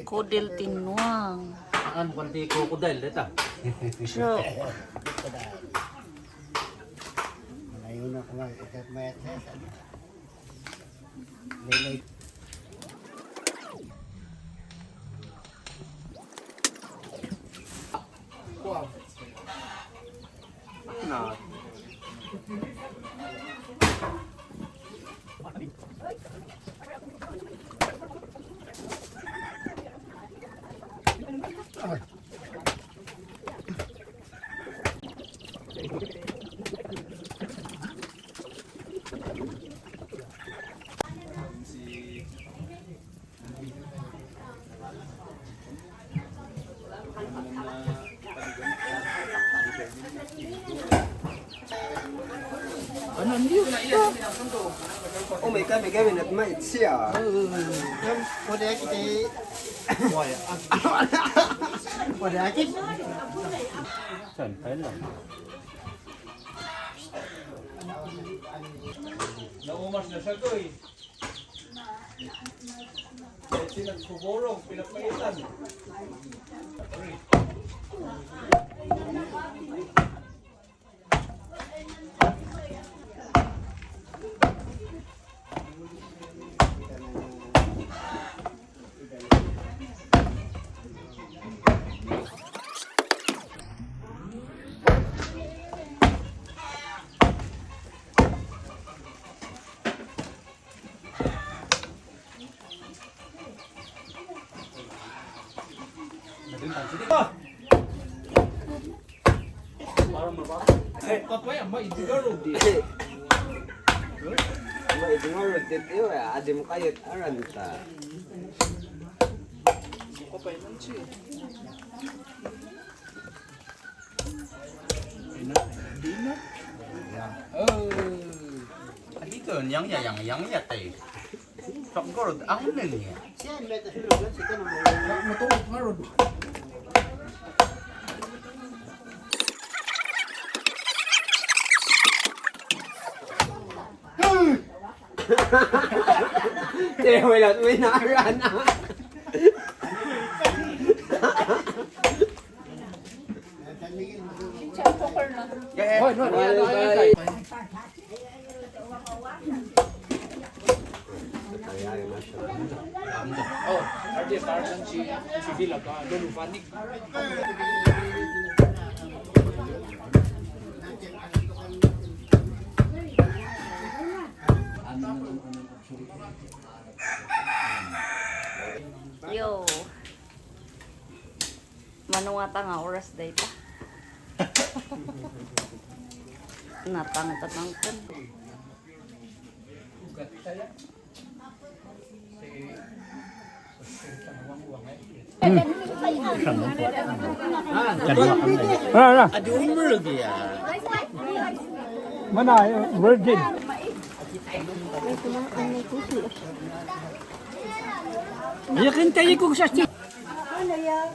Kudil tinuang. An kundi krokodil dito. So, Malayo na ko nga. Ikat mayat sa Lelay. Na. Oh my god, may gawin at mait siya. Pwede kita Pwede kita Siyempre lang. Naumas na siya ko eh. Sila kuborong, pinapalitan. Papaya, maidigaro di. Maidungaro dit iyo adi mo kayot aran ta. Papaya man siya. Dito, yang ya tay. Tokgorod ang niya. Siya, may tasulog. Sige naman. Matungkot nga ron. Kaya wala may naaran na. Hoy, no, ay. Oh, artist Tarzan si Villa ka, Lulufanik. yo. Manungata nga oras data. Natang-tatang kan. Adi umur lagi ya. Mana virgin? Ayakin tayo kung sa Ano yan?